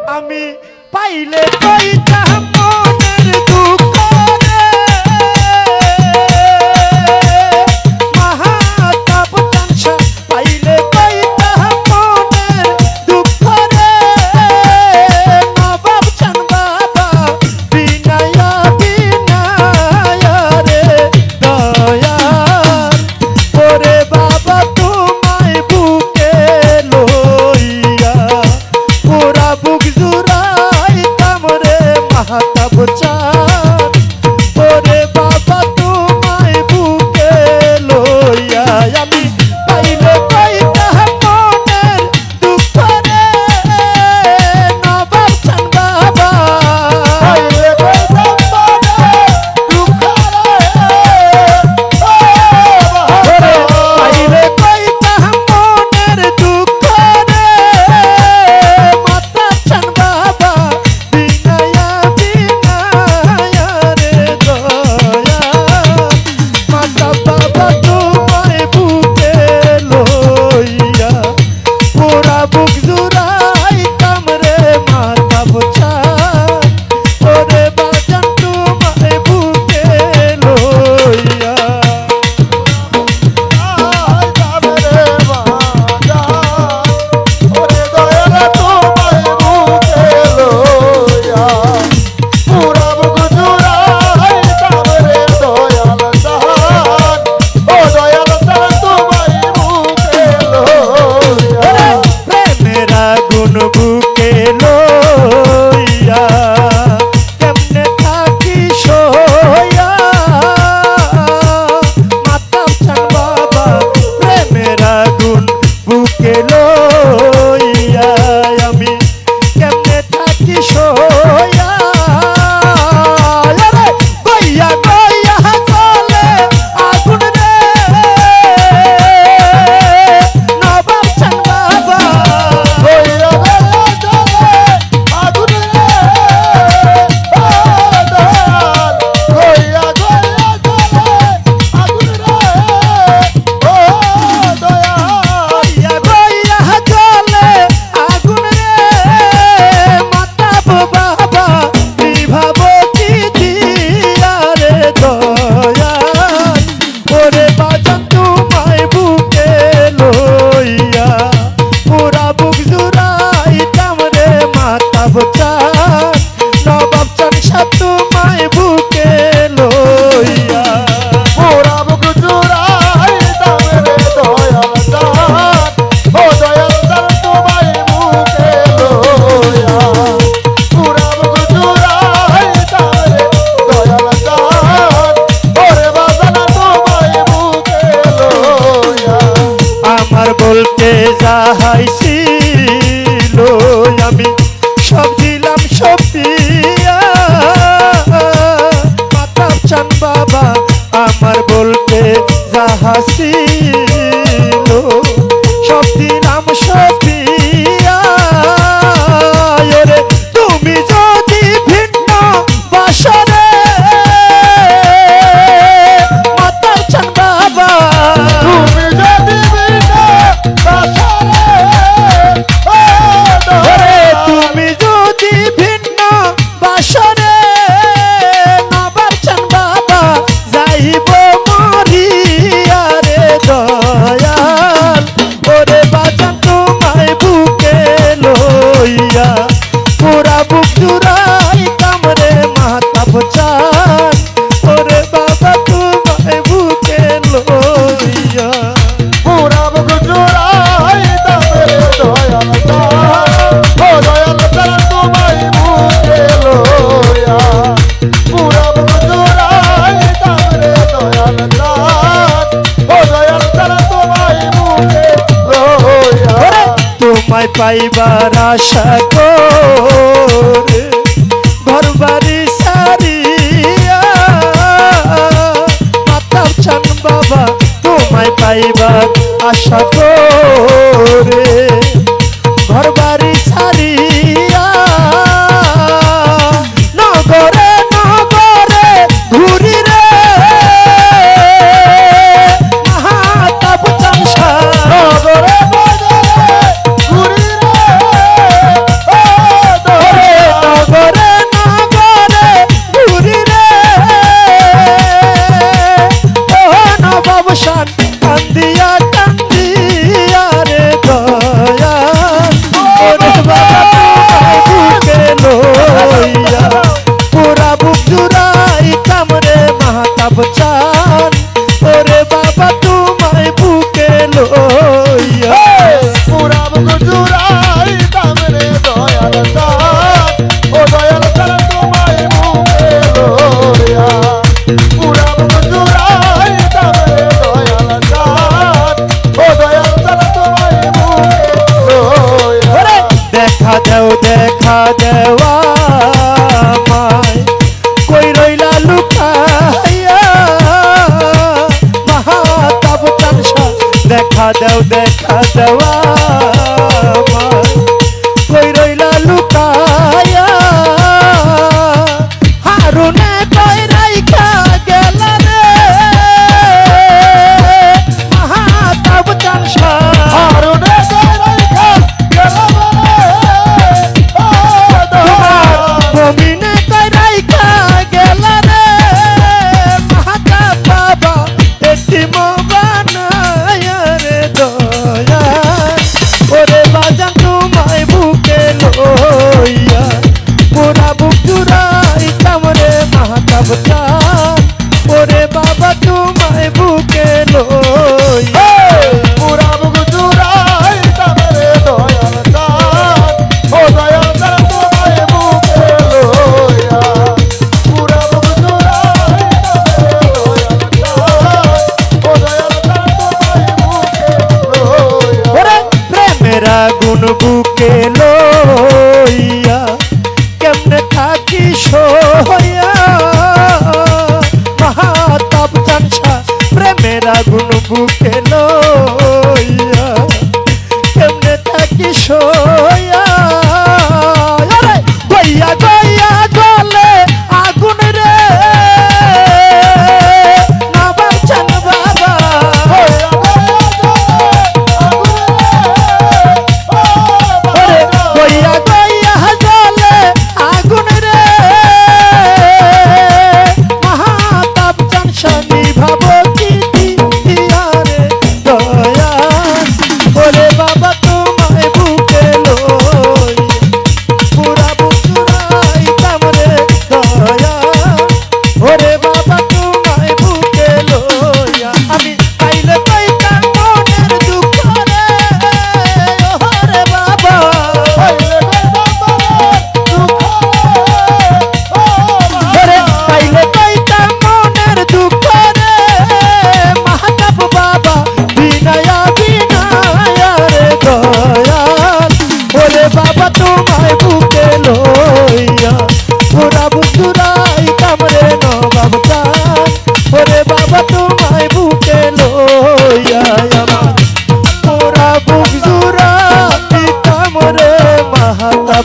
আমি পাইলে পাইতাম মনের দুঃখ রে মাহতাব চানসা পাইলে পাইতাম মনের দুঃখ রে নবাব চান বাবা বিনায়া বিনায়া রে দয়া ওরে বাবা তোমায় বুকে লইয়া পুরা বুক জুড়াইতাম রে মাহতাব চান ওরে বাবা তোমায় বুকে লইয়া আমি পাইলে পাইতাম মনের দুঃখ রে নবাব চান বাবা পাইলে পাইতাম মনের দুঃখ রে পাইলে পাইতাম মনের দুঃখ রে মাতা চান বাবা বিনায়া বিনায়া রে দয়া মাতা বাবা তোমায় বুকে লইয়া পুরা বুক জুড়াইতাম রে মাতা বোঝান ওরে বাজান তোমায় বুকে লইয়া প্রেমের আগুন বুকে লইয়া কেমনে থাকি সইয়া মাতাব চান বাবা প্রেমের আগুন বুকে লইয়া আমি কেমনে থাকি সইয়া আরে গইয়া গইয়া চলে আগুন রে নবাব চান বাবা গইয়া গইয়া চলে আগুন রে মাতাব বাবা বিভাবতী দিয়া রে দয়াল ওরে বাজান তোমায় বুকে লইয়া পুরা বুক জুড়াইতাম রে মাতাব চান নবাব চান সা তোমায় বুকে লইয়া আমার বলতে যাহাইছিল আমি সব দিলাম সপিয়া মাতাব চান বাবা আমার বলতে যাহাছিল সব দিলাম সপিয়া ওরে তুমি যদি ভিন্ন বাসরে মাতাব চান বাবা তুমি যদি ভিন্ন বাসরে নবাব চান বাবা যাইব মরিয়া রে দয়াল ওরে বাজান তোমায় বুকে লইয়া পুরা বুক জুড়াইতাম রে মাতাব চান ওরে বাবা তোমায় বুকে লইয়া তোমায় পাইবার আশা করে ঘর বাড়ি সারিয়া মাতাব চান বাবা তোমায় পাইবার আশা করে ঘর বাড়ি সারিয়া নগরে নগরে ঘুরি রে মাহতাব চান সা নগরে নগরে ঘুরি রে দেওয়া মায় কই রইলা লুকাইয়া মাহাতাব চানসা দেখা দেওয়া মায় কই রইলা লুকাইয়া হারুনে কই রাইখা গেলা রে মাহাতাব চানসা হারুনে কই রাইখা গেলা রে মমিনে কই রাইখা গেলা রে মাহাতাব বাবা এতিম বানায়া রে দয়া ওরে বাজান তোমায় বুকে লইয়া পুরা বুক জুড়াইতাম রে মাহাতাব চান ওরে বাবা তোমায় বুকে লইয়া পুরা বুক জুড়াইতাম রে দয়াল চাঁদ ও দয়াল চাঁদ তোমায় বুকে লইয়া পুরা বুক জুড়াইতাম রে দয়াল চাঁদ ও দয়াল চাঁদ তোমায় বুকে লইয়া ওরে প্রেমের আগুন বুকে লইয়া কেমনে থাকি সইয়া মাহাতাব চানসা প্রেমের আগুন বুকে লইয়া কেমনে থাকি সইয়া আরে গইয়া গইয়া জলে আগুন রে না বাঁচান বাবা ওরে গইয়া গইয়া জলে আগুন রে মাহাতাব চানসা নিভাব কি দিয়া রে দয়া ওরে বাবা তোমায় বুকে লই পুরা বুক জুড়াইতাম রে দয়া ওরে বাবা তোমায় বুকে লইয়া আমি পাইলে পাইতাম মনের দুঃখ রে ওরে বাবা ওরে পাইলে পাইতাম মনের দুঃখ রে মাহাতাব বাবা বিনায়া বিনায়া রে দয়াল ওরে বাবা তোমায় বুকে লইয়া পুরা বুক জুড়াইতাম রে নবাব চান ওরে বাবা তোমায় বুকে লইয়া আমার পুরা বুক জুড়াইতাম রে মাহাতাব